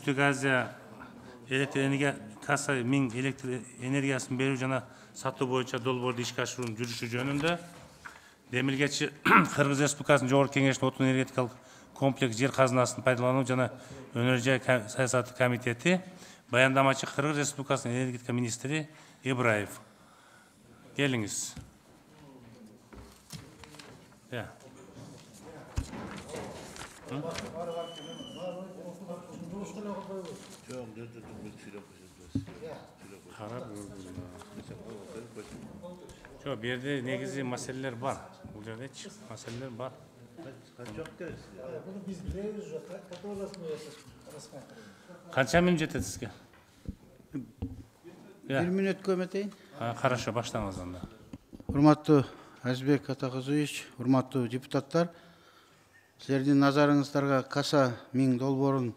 Түштүк Азия электр энергия касса 1000 электр энергиясын берүү жана сатуу боюнча долбоорду ишке ашыруунун жүрүшү жөнүндө Демиргечи Кыргыз Республикасынын Жогорку Кеңешинин отун энергетикалык комплекс жер казынасын пайдалануу жана өнөр жай саясаты комитети, баяндамачы Кыргыз Республикасынын энергетика министри Ибраев. Келиңиз. Жоқ, берде негизи маселелер бар. Бул жердечи маселелер бар. Канча минут жетет сизге? 1 минут көметейин. Хорошо, баштаңыз анда. Урматтуу Азизбек Атакызович, урматтуу депутаттар, силердин назарыңыздарга Каса 1000 долбоорун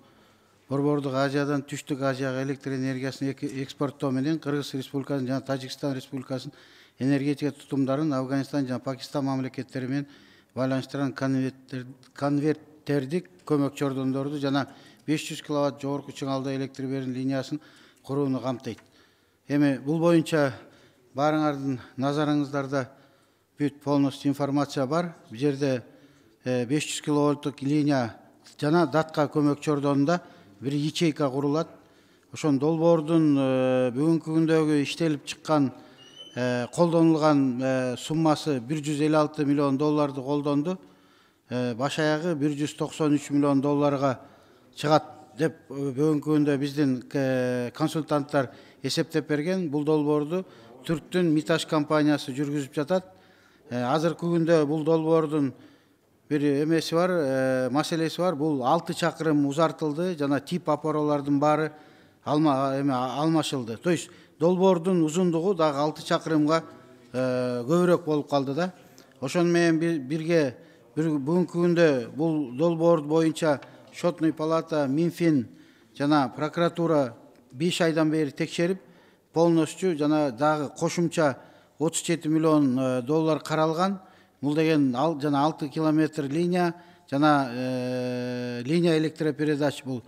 Борбордук Азиядан Түштүк Азияга электр энергиясын экспорттоо менен Кыргыз Республикасынын жана Тажикстан Республикасынын энергетика тутумдарын Афганистан жана Пакистан мамлекеттери менен байланыштырган конвертердик көмөк чордондорду жана 500 киловатт жогорку чыңалдуу электр берүү линиясын курууну камтыйт. Эми бул боюнча баарыңардын назарыңыздарда бүт полностью информация бар. Бул жерде 500 киловатттык линия жана датка көмөк чордонунда bir ячейка курулат. Ошон долбоордун бүгүнкү күндөгү иштелип чыккан колдонулган суммасы 156 миллион долларды колдонду. Баш аягы 193 миллион долларга чыгат деп бүгүнкү күндө биздин консультанттар эсептеп берген. Бул долбоорду Түрктүн Миташ компаниясы жүргүзүп жатат. Азыркы күндө бул долбоордун bir эмеси бар, маселеси бар. Бул 6 чакырым узартылды жана тип опоралардын баары алмашылды. То есть долбоордун узундугу дагы 6 чакырымга көбүрөөк болуп калды да. Ошон менен бирге бүгүнкү күндө бул долбоор боюнча Счетный палата, Минфин жана прокуратура 5 айдан бери текшерип, полностью жана дагы кошумча 37 миллион доллар каралган. Бул деген жана 6 километр линия жана линия электропередач бул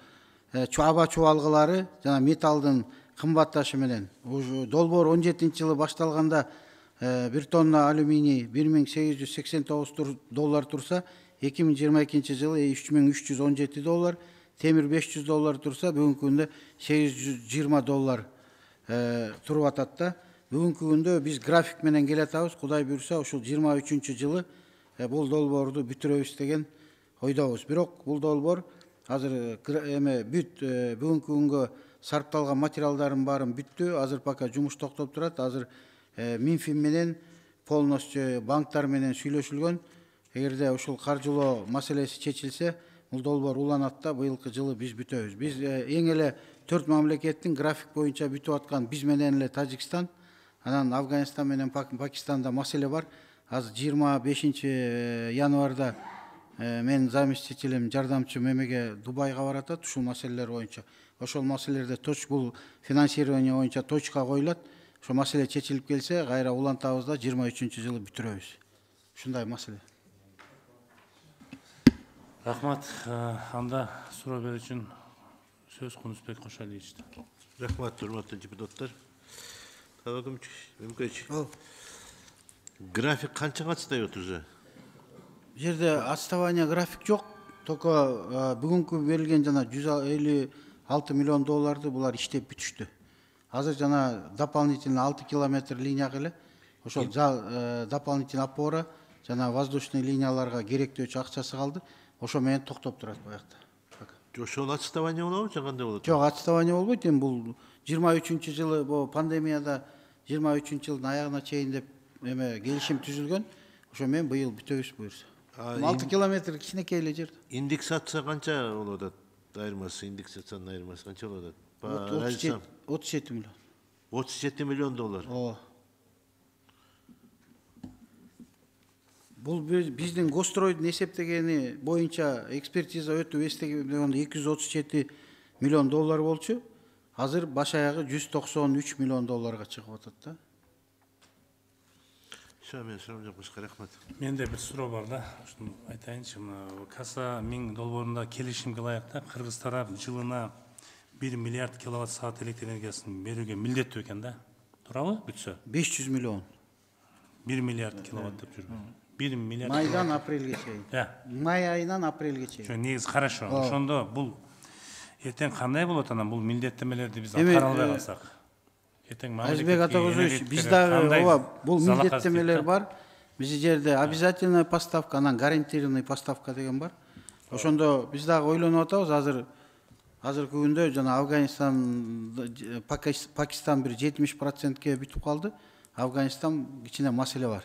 аба чубалгылары жана металдын кымбатташы менен. Долбоор 17-жылы башталганда 1 тонна алюминий 1889 доллар турса, 2022-жылы 3317 доллар, темир 500 доллар турса, бүгүнкү күндө 820 доллар туруп атат да. Бүгүнкү күндө биз график менен келатабыз. Кудай буйрса, ушул 23-жылы бул долбоорду бүтүрөбүз деген ойдобуз. Бирок бул долбоор азыр бүт бүгүнкү күнгө сарпталган материалдардын баарын бүттү. Азыр пока жумуш токтоп турат. Азыр Минфин менен полностью банктар менен сүйлөшүлгөн. Эгерде ушул каржылоо маселеси чечилсе, бул долбоор уланат да, быйылкы жылы биз бүтөбүз. Биз эң эле 4 мамлекеттин график боюнча бүтүп аткан, биз менен эле Тажикстан, анан Афганистан менен Пакистанда маселе бар. Азыр 25 январда мен заместителим жардамчым эмеге Дубайга баратат ушул маселелер боюнча. Ошол маселелерде бул финансирование боюнча точка коюлат. Ошол маселе чечилип келсе, кайра улантабыз да 23-жылы бүтүрөбүз. Ушундай маселе. Рахмат. Анда суроо берүү үчүн сөз Кунусбек Кошалиевич. Рахмат, урматтуу депутаттар. График канчага отстаёт уже? Бул жерде отставание график жок. Только бүгүнкү берилген жана 156 миллион долларды булар иштеп бүтүштү. Азыр жана дополнительно 6 километр линия эле. Ошол дополнительный опора жана воздушный линияларга керектүүчү акчасы калды. Ошо менен токтоп турат буякта. Ошол отставание болобу же кандай болот? Жок, отставание болбойт. Эми бул 23-жылы бул пандемияда 23-жылдын аягына чейин деп келишим түзүлгөн. Ошо менен быйыл бүтөбүз буюрса. 6 километр кичинекей эле жер. Индексация канча болуп атат? Айырмасы, индексациянын айырмасы канча болуп атат? 37 миллион. 37 миллион доллар. Ооба. Бул биздин гостройдун эсептегени боюнча экспертиза өтүп эстегенде 237 миллион доллар болчу. Азыр баш аягы 193 миллион долларга чыгып атат да. Мен сурам жок, башка рахмат. Менде бир суроо бар да. Ушуну айтайынчы. Каса 1000 долбоорунда келишимге ылайык да Кыргыз тарап жылына 1 milyard kilowatt saat elektr энергиясын берүүгө милдеттүү экен да. Туурабы? Бүтсө. 500 миллион. 1 milyard kilowatt деп жүргөн. 1 milyard. Майдан апрелге чейин. Май айынан апрелге чейин. Ошо негизи хорошо. Ошондо бул эртең кандай болот анан бул милдеттемелерди биз аткара албай калсак? Эртең Азбек Атагозович, биз дагы бул милдеттемелер бар. Биздин жерде обязательная поставка, анан гарантированный поставка деген бар. Ошондо биз дагы ойлонуп атабыз. Азыркы күндө жана Афганистан, Пакистан бир 70%ке бүтүп калды. Афганистан кичине маселе бар.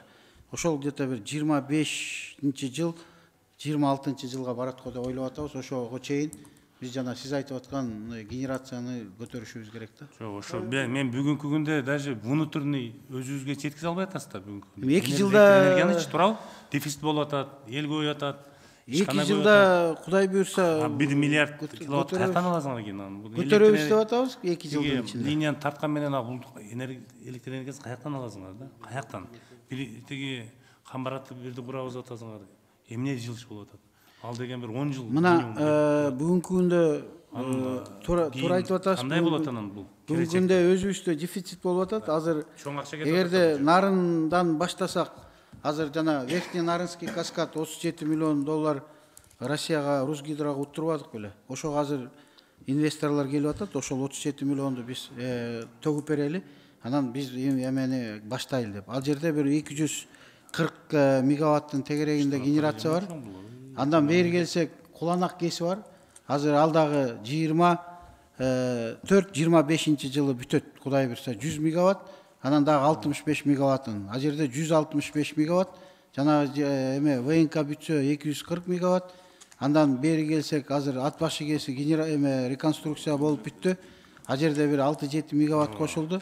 Ошол где-то бир 25-жыл, 26-жылга барат го деп ойлоп атабыз. Ошого чейин биз жана сиз айтып аткан генерацияны көтөрүшүбүз керек да. Жок, ошо мен бүгүнкү күндө даже внутренний өзүбүзгө жеткизе албай атасыз да бүгүнкү күндө. 2 жылда энергияны туурабы? Дефицит болуп атат, эл көбөйүп атат. 2 жылда Кудай буйрса 1 milyard kilowatt каяктан аласыңар экен аны? Көтөрөбүз деп атабыз 2 жылдын ичинде. Линияны тарткан менен бул электр энергиясын каяктан аласыңар да? Каяктан? Тиги камбаратты бирди курабыз деп атасыңар. Эмне жылыш болуп атат? Ал деген бир 10 жыл. Мына бүгүнкү күндө туура айтып атасыз. Кандай болот анан бул? Бүгүнкү күндө өзүбүздө дефицит болуп атат. Азыр Чоң акча кетип эгерде нарындан баштасак, азыр жана Верхний Нарынский каскад 37 миллион доллар Россияга, Русгидрога уттурбадык беле. Ошого азыр инвесторлор келип атат. Ошол 37 миллионду биз төгүп берели. Анан биз эмени баштайлы деп. Ал жерде бир 240 мегаваттын тегерегинде генерация бар. Андан бери келсек, Куланак кеси бар. Азыр ал дагы 24-25 жылы бүтөт. Кудай буйрса 100 мегаватт. Анан дагы 65 мегаваттын. Ал жерде 165 мегаватт. Жана ВНК бүтсө 240 мегаватт. Андан бери келсек, азыр ат башы кеси реконструкция болуп бүттү. Ал жерде бир 6-7 мегаватт кошулду.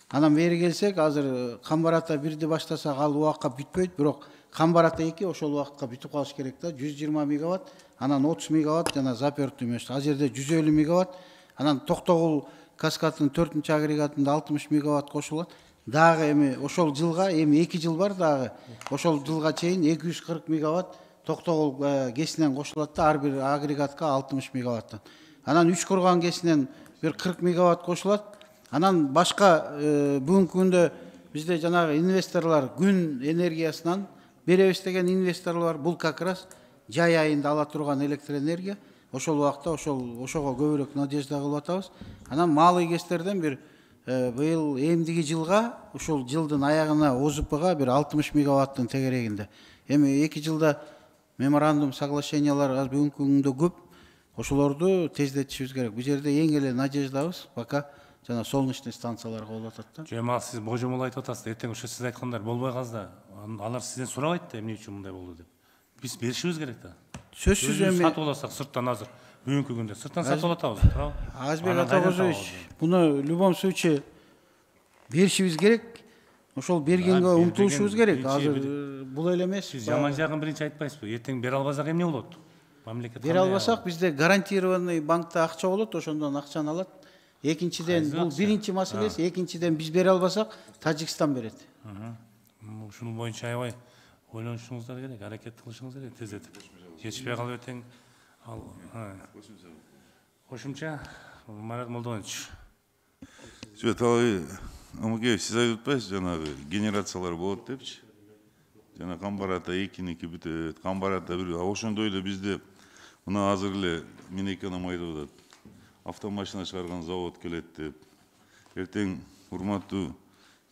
Анан бери келсек, азыр Камбарата бирди баштасак, ал убакка бүтпөйт, бирок Камбарата 2 ошол убакка бүтүп калыш керек да. 120 мегаватт, анан 30 мегаватт жана запертый мешт. Ал жерде 150 мегаватт. Анан Токтогул каскадын 4-чү агрегатында 60 мегаватт кошулат. Дагы ошол жылга 2 жыл бар дагы. Ошол жылга чейин 240 мегаватт Токтогул кесинен кошулат да, ар бир агрегатка 60 мегаваттан. Анан Үч Курган кесинен бир 40 мегаватт кошулат. Анан башка бүгүнкү күндө бизде жанагы инвесторлор күн энергиясынан беребиз деген инвесторлор бар. Бул как раз жай айында ала турган электр энергия. Ошол убакта ошого көбүрөөк надежда кылып атабыз. Анан малый кестерден бир быйыл эмдиги жылга, ушул жылдын аягына ОЗПга бир 60 мегаваттын тегерегинде. 2 жылда меморандум соглашениялар аз бүгүнкү күндө көп. Ошолорду тездетишибиз керек. Бул жерде эң эле надеждабыз пока жана солнечный станцияларга болуп атат да. Жомал, сиз божомол айтып атасыз. Эртең ошо сиз айткандар болбой калды да. Алар сизден сурабайт да, эмне үчүн мындай болду деп. Биз беришибиз керек да. Сөзсүз сатып алсак сырттан азыр бүгүнкү күндө сырттан сатып алатабыз, туурабы? Азбек Атагозович, буну в любом случае беришибиз керек. Ошол бергенге умтулушубуз керек. Азыр бул эле эмес. Сиз жаман жагын биринчи айтпайсызбы? Эртең бере албасак эмне болот? Мамлекет бере албасак бизде гарантированный банкта акча болот, ошондон акчаны алат. Экинчиден бул биринчи маселеси, экинчиден биз бере албасак Тажикстан берет. Ушул боюнча аябай ойлонушуңуздар керек, аракет кылышыңыз керек тездетип. Жетишпей калып эртең ал кошумча Марат Молдонович. Жок, Амугеев, сиз айтып атпайсызбы, жанагы генерациялар болот депчи. Жана Камбарата 2-ники бүтөт, Камбарата 1. Ошондой эле бизде мына азыр эле мен экеним айтып атат. Автомашина чыгарган завод келет деп. Эртең урматтуу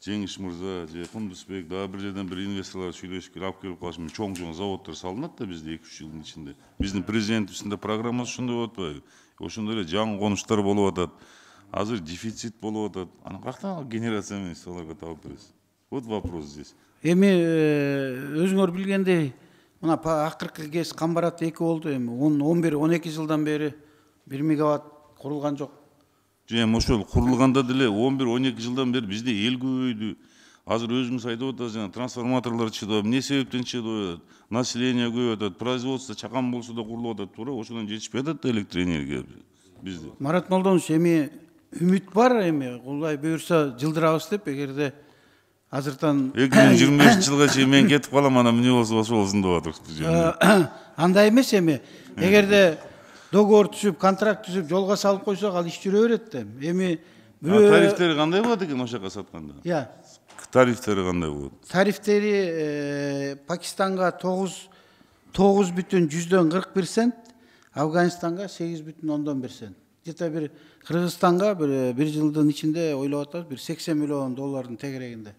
Жеңиш мырза же Кундузбек дагы бир жерден бир инвесторлор сүйлөшүп алып келип калышым, чоң заводдор салынат да бизде 2-3 жылдын ичинде. Биздин президентибиздин да программасы ошондой болуп атпайбы? Ошондой эле жаңы конуштар болуп атат. Азыр дефицит болуп атат. Аны каяктан генерация менен аларга таап бересиз? Вот вопрос здесь. Өзүңөр билгендей, мына акыркы кез Камбарата 2 болду. 11-12 жылдан бери 1 мегаватт курулган жок. Ошол курулганда деле 11-12 жылдан бери бизде эл көбөйдү. Азыр өзүңүз айтып атасыз, трансформаторлор чыгып, эмне себептен чыгып атат? Население көбөйүп атат, производство чакан болсо да курулуп атат, туура ошондон жетишпей атат да электр энергия бизде. Марат Молдонович, үмүт бар, Кудай буйрса жылдырабыз деп, эгерде азыртан 2025 жылга чейин мен кетип калам, анан эмне болсо болсун деп атабыз. Андай эмес эгерде договор түзүп, контракт түзүп, жолго салып койсок, ал иш жүрө берет да. Эми Тарифтери кандай болот экен ошол жака сатканда? Я, Тарифтери кандай болот? тарифтери Пакистанга 9,41%, Афганистанга 8,1%. Где-то bir Кыргызстанга bir жылдын ичинде ойлоп атабыз, bir 80 миллион доллардын тегерегинде.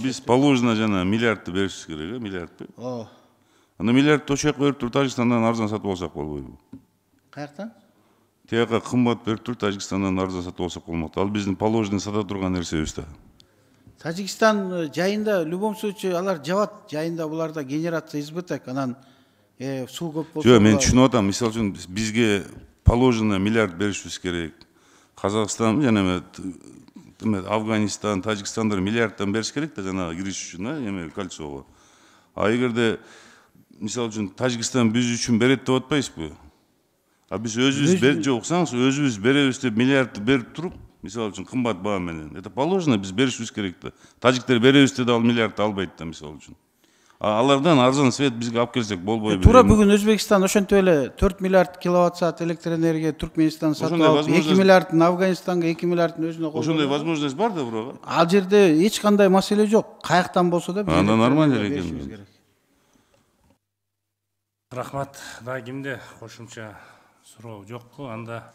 Биз положено жана миллиардты беришибиз керек, миллиардты. Анда миллиардты ошол жака берип туруп Тажикстандан арзан сатып алсак болбойбу? Каяктан? Тияка кымбат берип туруп Тажикстандан арзан сатып алсак болмок. Ал биздин положено сата турган нерсебиз да. Тажикстан жайында, в любом случае, алар жабат жайында, буларда генерация избыток, анан суу көп болсо. Жок, мен түшүнүп атам. Мисалы үчүн бизге положено миллиард беришибиз керек. Казакстан жана Афганистан, Тажикстандар миллиардтан бериш керек да жана кириш үчүн, эме кольцого. А эгерде мисалы үчүн Тажикстан биз үчүн берет деп атпайсызбы? А биз өзүбүз берип жоксаңыз, өзүбүз беребиз деп миллиардты берип туруп, мисалы үчүн кымбат баа менен. Это положено биз беришибиз керек да. Тажиктер беребиз деп ал миллиардты албайт да мисалы үчүн. Алардан арзан свет бизге алып келсек болбойбу. Туура бүгүн Өзбекстан ошентип эле 4 миллиард киловатт саат электр энергия Түркменистан сатып алып, 2 миллиардын Афганистанга, 2 миллиардын өзүнө койгон. Ошондой возможность бар да бурага. Ал жерде эч кандай маселе жок. Каяктан болсо да анда нормально экен. Рахмат. Да кимде кошумча суроо жокпу? Анда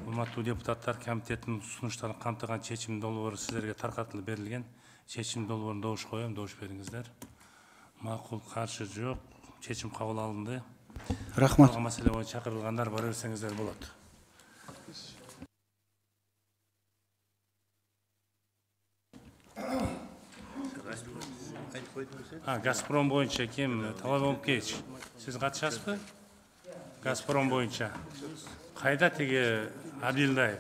урматтуу депутаттар, комитеттин сунуштарын камтыган чечим долбоору сиздерге таркатылып берилген. Чечим долбоорун добуш коем, добуш бериңиздер. Макул, каршы жок. Чечим кабыл алынды. Рахмат. Калган маселе боюнча чакырылгандар бара берсеңиздер болот. Газпром боюнча ким? Талап Омкеевич. Сиз катышасызбы? Газпром боюнча. Кайда тиги Абилдаев?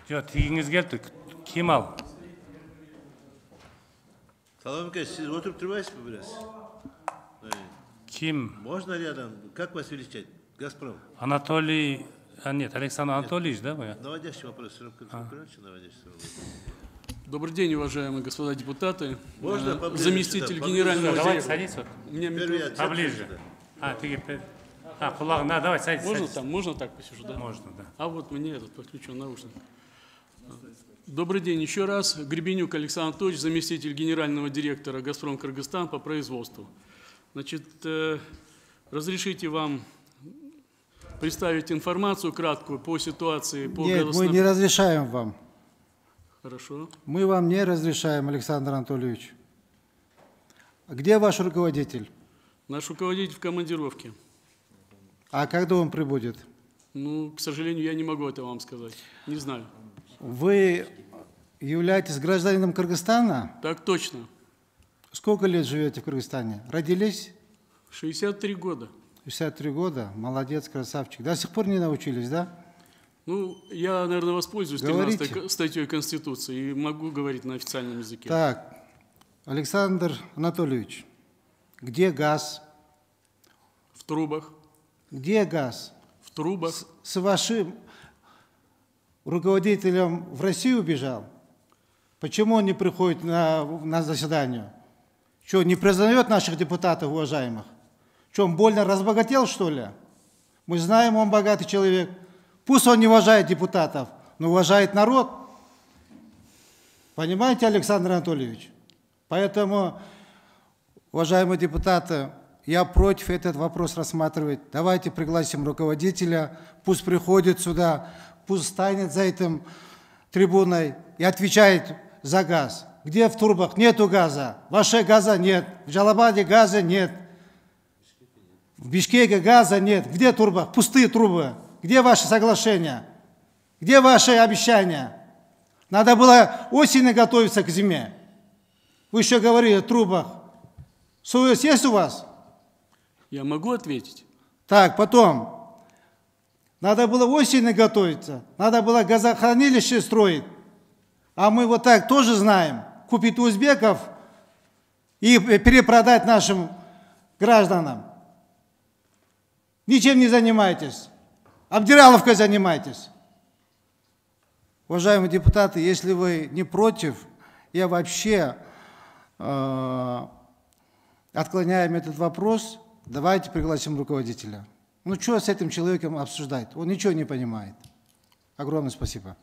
Жок, тигиңиз келди. Ким ал? Соломка, сиз отырып турбайсызбы biraz? Ким? Можно рядом? Как вас величать? Газпром. Анатолий... нет, Александр Анатольевич, да? Наводящий вопрос. Наводящий вопрос. Добрый день, уважаемые господа депутаты. Можно поближе заместитель сюда, генерального Давайте директора. садись. Поближе. Кулак, давай садись. Можно там, можно так посижу, да? Можно, да. А вот мне этот подключен наушник. Добрый день еще раз. Гребенюк Александр Анатольевич, заместитель генерального директора «Газпром Кыргызстан» по производству. Значит, разрешите вам представить информацию краткую по ситуации по Нет, мы не разрешаем вам. Хорошо. Мы вам не разрешаем, Александр Анатольевич. А где ваш руководитель? Наш руководитель в командировке. А когда он прибудет? Ну, к сожалению, я не могу это вам сказать. Не знаю. Вы являетесь гражданином Кыргызстана? Так точно. Сколько лет живете в Кыргызстане? Родились? 63 года. 63 года? Молодец, красавчик. До сих пор не научились, да? Ну, я, наверное, воспользуюсь Говорите. 13 статьей Конституции и могу говорить на официальном языке. Так, Александр Анатольевич, где газ? В трубах. Где газ? В трубах. С вашим руководителем в Россию убежал? Почему он не приходит на заседание? Что, не признает наших депутатов уважаемых? Что, он больно разбогател, что ли? Мы знаем, он богатый человек. Пусть он не уважает депутатов, но уважает народ. Понимаете, Александр Анатольевич? Поэтому, уважаемые депутаты, я против этот вопрос рассматривать. Давайте пригласим руководителя, пусть приходит сюда, пусть станет за этим трибуной и отвечает за газ. Где в трубах? Нету газа. В Аше газа нет. В Джалабаде газа нет. В Бишкеке газа нет. Где в трубах? Пустые трубы. Где ваши соглашения? Где ваши обещания? Надо было осенью готовиться к зиме. Вы еще говорили о трубах. Совесть есть у вас? Я могу ответить? Так, потом. Надо было осенью готовиться. Надо было газохранилище строить. А мы вот так тоже знаем. Купить у узбеков и перепродать нашим гражданам. Ничем не занимаетесь. Обдираловкой занимаетесь. Уважаемые депутаты, если вы не против, я вообще отклоняем этот вопрос, давайте пригласим руководителя. Ну, что с этим человеком обсуждать? Он ничего не понимает. Огромное спасибо.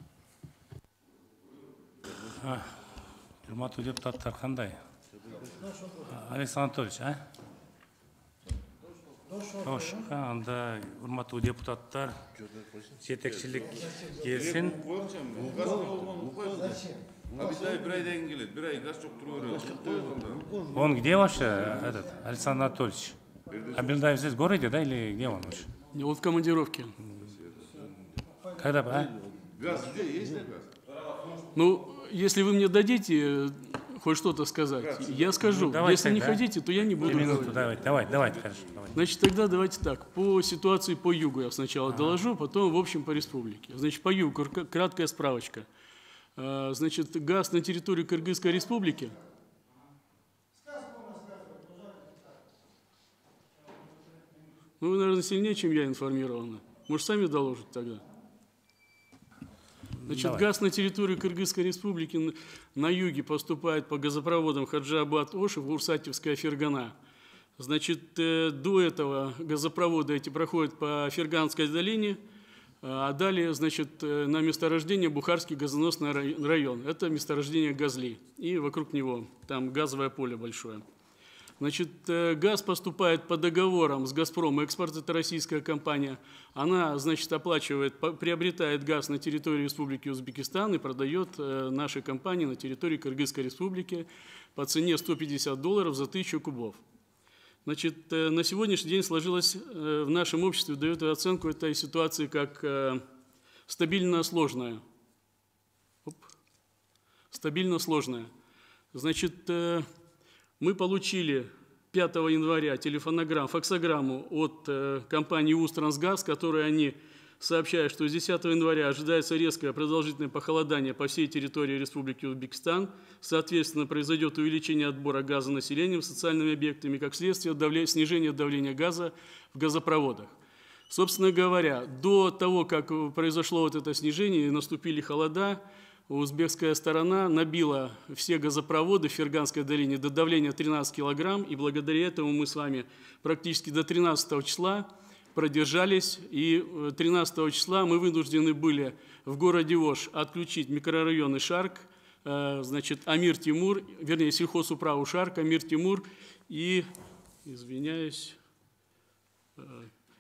Урматтуу депутаттар кандай? Александр Анатольевич, а? Тош, анда урматтуу депутаттар, жетекчилик келсин. Bir aydan geledi. Bir ay gaz çok duruyor. Он где вообще, этот, Александр Анатольевич? Абилдаев здесь в городе, да, или где он вообще? Он в командировке. Когда, а? Gaz есть ли gaz? Ну, если вы мне дадите хоть что-то сказать, я скажу. давайте Если не тогда. хотите, то я не буду Минуту, говорить. давайте, хорошо. Давайте. Значит, тогда давайте так. По ситуации по югу я сначала доложу, потом в общем по республике. Значит, по югу краткая справочка. Значит, газ на территории Кыргызской республики. Ну, вы, наверное, сильнее, чем я информированы. Может, сами доложите тогда? Значит, Давай. газ на территории Кыргызской республики на юге поступает по газопроводам Хаджиабад-Ошев, Урсатевская, Фергана. Значит, до этого газопроводы эти проходят по Ферганской долине, а далее, значит, на месторождение Бухарский газоносный район. Это месторождение Газли. И вокруг него там газовое поле большое. Значит, газ поступает по договорам с «Газпром Экспорт», это российская компания. Она, значит, оплачивает, приобретает газ на территории Республики Узбекистан и продает нашей компании на территории Кыргызской республики по цене $150 за 1000 кубов. Значит, на сегодняшний день сложилась в нашем обществе, дает оценку этой ситуации как стабильно сложная. Стабильно сложная. Значит, мы получили 5 января факсограмму от компании «Узтрансгаз», которой они сообщают, что с 10 января ожидается резкое продолжительное похолодание по всей территории Республики Узбекистан. Соответственно, произойдет увеличение отбора газа населением социальными объектами, как следствие снижения давления газа в газопроводах. Собственно говоря, до того, как произошло вот это снижение и наступили холода, узбекская сторона набила все газопроводы в Ферганской долине до давления 13 килограмм, и благодаря этому мы с вами практически до 13 числа продержались, и 13 числа мы вынуждены были в городе Ош отключить микрорайоны Шарк, значит, Амир-Тимур, вернее, сельхозуправу Шарк, Амир-Тимур и, извиняюсь,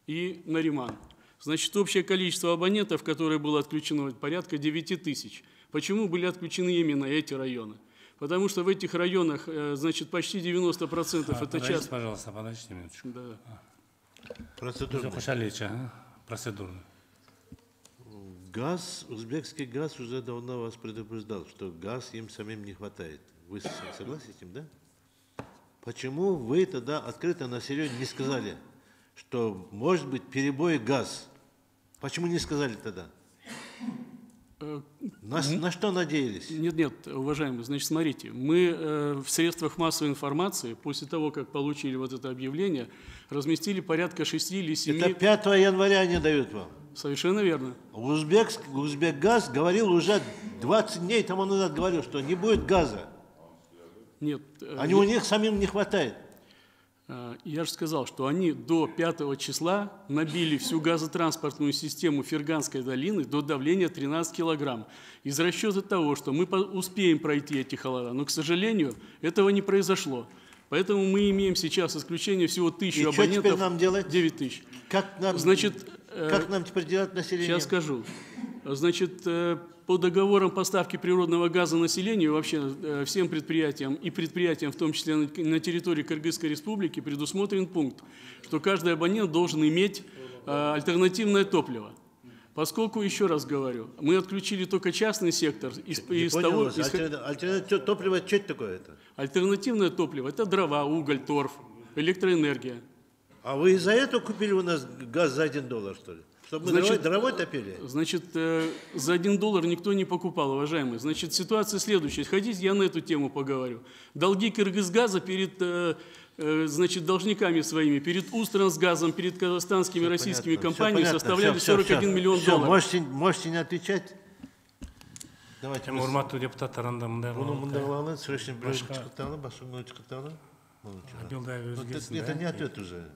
и Нариман. Значит, общее количество абонентов, которое было отключено, порядка 9000. Почему были отключены именно эти районы? Потому что в этих районах, значит, почти 90% это Подождите, пожалуйста, подождите минуточку. Да. Процедурно. Процедурно. Газ, узбекский газ уже давно вас предупреждал, что газ им самим не хватает. Вы согласны с этим, да? Почему вы тогда открыто населению не сказали, что может быть перебой газ? Почему не сказали тогда? На что надеялись? Нет, уважаемые, значит, смотрите, мы в средствах массовой информации, после того, как получили вот это объявление, разместили порядка 6 или 7... Это 5 января они дают вам. Совершенно верно. Узбекгаз говорил уже 20 дней тому назад, говорил, что не будет газа. Нет. У них самим не хватает. Я же сказал, что они до 5 числа набили всю газотранспортную систему Ферганской долины до давления 13 килограмм. Из расчета того, что мы успеем пройти эти холода. Но, к сожалению, этого не произошло. Поэтому мы имеем сейчас исключение всего 1000 абонентов. Что теперь нам делать? 9000. Как нам теперь делать население? Сейчас скажу. Значит, по договорам поставки природного газа населению, вообще всем предприятиям и предприятиям, в том числе на территории Кыргызской республики, предусмотрен пункт, что каждый абонент должен иметь альтернативное топливо. Поскольку, еще раз говорю, мы отключили только частный сектор. Альтернативное топливо, что это такое? Альтернативное топливо – это дрова, уголь, торф, электроэнергия. А вы из-за этого купили у нас газ за $1, что ли? Чтобы мы дровой топили? Значит, за $1 никто не покупал, уважаемые. Значит, ситуация следующая. Хотите, я на эту тему поговорю. Долги Кыргызгаза перед, значит, должниками своими, перед Узтрансгазом, перед казахстанскими и российскими компаниями составляли $41 миллион. Можете не отвечать. Давайте Эми урматтуу депутаттар анда мындай bunu кылып munda alalım, sürüşün bir Başka- çıkartalım, başını çıkartalım. Билдай өзгерсин Это не ответ уже.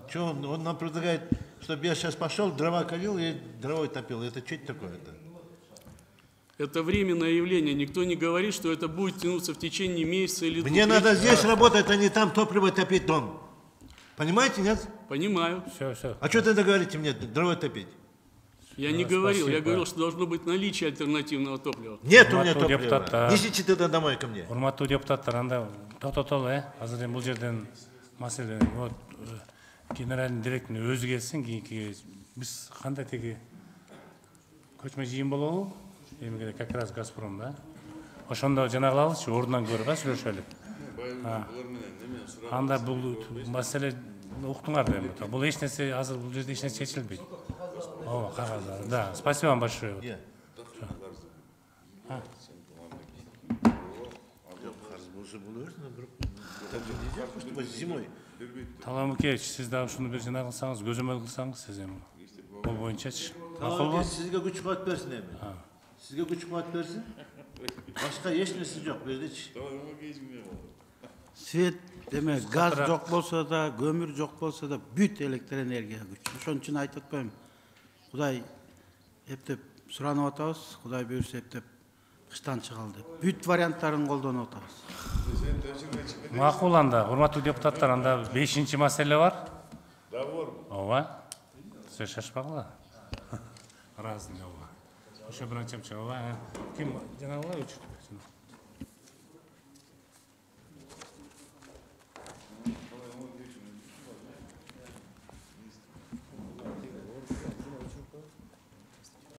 Че он нам предлагает, чтобы я сейчас пошел, дрова калил и дровой топил. Это что это такое-то? Это временное явление. Никто не говорит, что это будет тянуться в течение месяца или 2 Мне надо здесь работать, а не там топливо топить дом. Понимаете, нет? Понимаю. Все. А что тогда говорите мне, дрова топить? Я не говорил. Я говорил, что должно быть наличие альтернативного топлива. Нет у меня Урматтуу топлива. депутаттар. Несите тогда домой ко мне. Урматтуу депутаттар, анда токтотолу, азыр эми бул жерден маселе вот генеральный директордун өзү келсин, кийинки биз кандай теги көчмө жыйын болобу? Эми керек как раз Газпром да. Ошондо жана кылалычы, ордунан көрүп сүрөшөлү. Анда бул маселе уктуңар эми. Бул эч нерсе азыр бул жерде эч нерсе чечилбейт. Ооба, кагаздар. Да, спасибо вам большое. Я. Зимой. Талгат Мукеевич, сиз дагы ушуну бир жана кылсаңыз, көзөмөл кылсаңыз, сиз эми бул боюнчачы. Макулбу? Sizge güç kuvvet versin emin. Sizge güç kuvvet versin. Başka hiç nesi yok. Verdiç. свет деме газ жок болсо да, көмүр жок болсо да бүт электр энергия күч. Ошон үчүн айтып атпайм. Кудай эптеп суранып атабыз, Кудай буйрса эптеп кыштан чыгалы деп. Бүт варианттарын колдонуп атабыз. Макул анда, урматтуу депутаттар, анда 5-чи маселе бар. Ооба. Сиз шашпагыла. Разный ооба. Ошо бир анчамча ооба. Ким жанагыла үчүрүп.